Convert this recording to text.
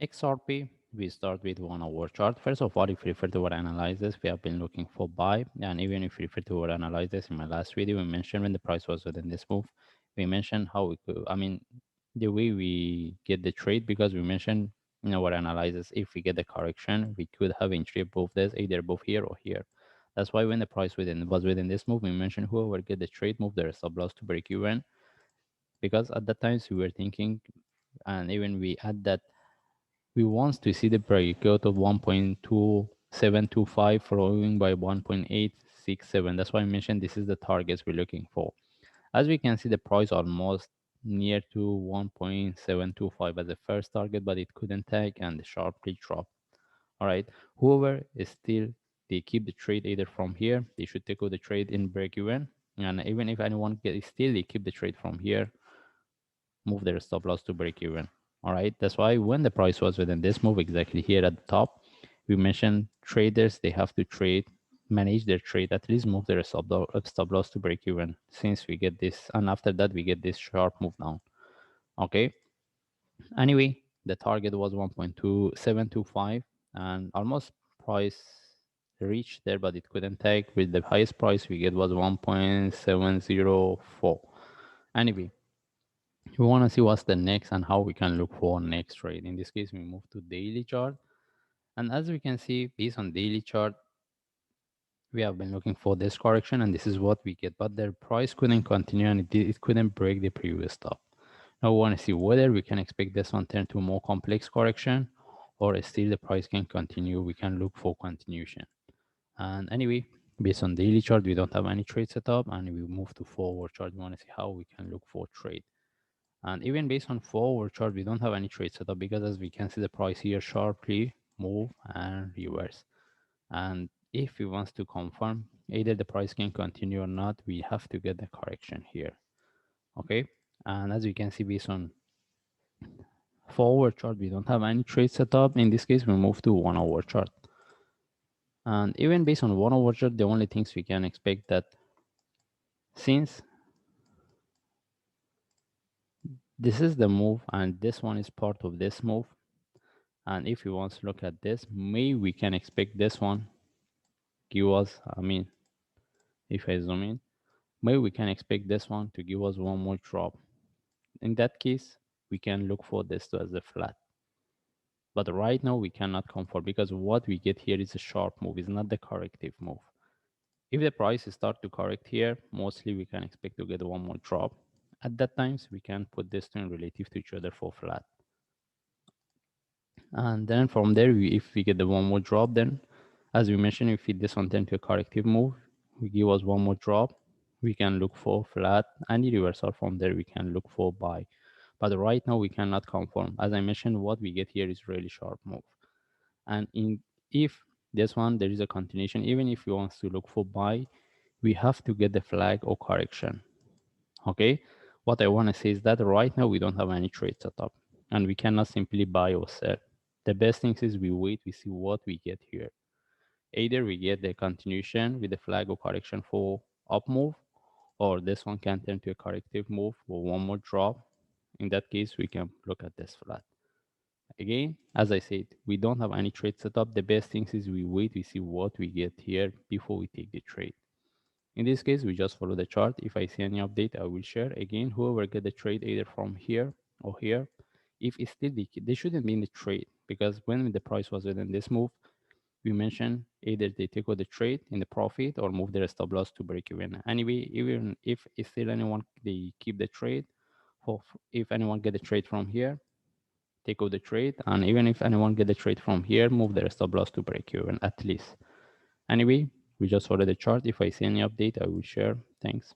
XRP, we start with 1 hour chart. First of all, if you refer to our analysis, we have been looking for buy. And even if you refer to our analysis in my last video, we mentioned when the price was within this move, we mentioned how we could, the way we get the trade, because we mentioned in our analysis, if we get the correction, we could have entry above this, either above here or here. That's why when the price was within this move, we mentioned whoever get the trade move their stop loss to break even, because at that times we were thinking, and even we had that we want to see the breakout of 1.2725 following by 1.867. That's why I mentioned this is the targets we're looking for. As we can see, the price almost near to 1.725 as the first target, but it couldn't take and sharply dropped. All right, whoever is still, they keep the trade either from here, they should take out the trade in break even. And even if anyone gets still, they keep the trade from here, move their stop loss to break even. All right, that's why when the price was within this move exactly here at the top, we mentioned traders, they have to trade, manage their trade, at least move their stop loss to break even, since we get this, and after that we get this sharp move down. Okay, anyway, the target was 1.2725 and almost price reached there, but it couldn't take. With the highest price we get was 1.704. Anyway, we want to see what's the next and how we can look for next trade. In this case, we move to daily chart. And as we can see, based on daily chart, we have been looking for this correction and this is what we get. But the price couldn't continue and it couldn't break the previous top. Now we want to see whether we can expect this one turn to a more complex correction or still the price can continue. We can look for continuation. And anyway, based on daily chart, we don't have any trade set up, and we move to forward chart. We want to see how we can look for trade. And even based on forward chart, we don't have any trade setup, because as we can see, the price here sharply move and reverse. And if we want to confirm either the price can continue or not, we have to get the correction here. Okay. And as you can see, based on forward chart, we don't have any trade setup. In this case, we move to 1 hour chart. And even based on 1 hour chart, the only things we can expect that since this is the move and this one is part of this move, and if you want to look at this, maybe we can expect this one give us, if I zoom in, maybe we can expect this one to give us one more drop. In that case, we can look for this as a flat. But right now we cannot confirm, because what we get here is a sharp move, it's not the corrective move. If the price start to correct here, mostly we can expect to get one more drop. At that times, we can put this two relative to each other for flat. And then from there, if we get the one more drop, then as we mentioned, if this one turn to a corrective move, we give us one more drop, we can look for flat, and the reversal from there we can look for buy. But right now we cannot confirm. As I mentioned, what we get here is really sharp move. And if this one there is a continuation, even if we want to look for buy, we have to get the flag or correction. Okay, what I want to say is that right now we don't have any trade setup and we cannot simply buy or sell. The best thing is we wait, we see what we get here. Either we get the continuation with the flag or correction for up move, or this one can turn to a corrective move for one more drop. In that case, we can look at this flat. Again, as I said, we don't have any trade setup. The best thing is we wait, we see what we get here before we take the trade. In this case, we just follow the chart. If I see any update, I will share. Again, whoever get the trade either from here or here, if it's still they shouldn't be in the trade, because when the price was within this move, we mentioned either they take out the trade in the profit or move their stop loss to break even. Anyway, even if it's still anyone, they keep the trade. For if anyone get the trade from here, take out the trade, and even if anyone get the trade from here, move their stop loss to break even at least. Anyway, we just follow the chart. If I see any update, I will share. Thanks.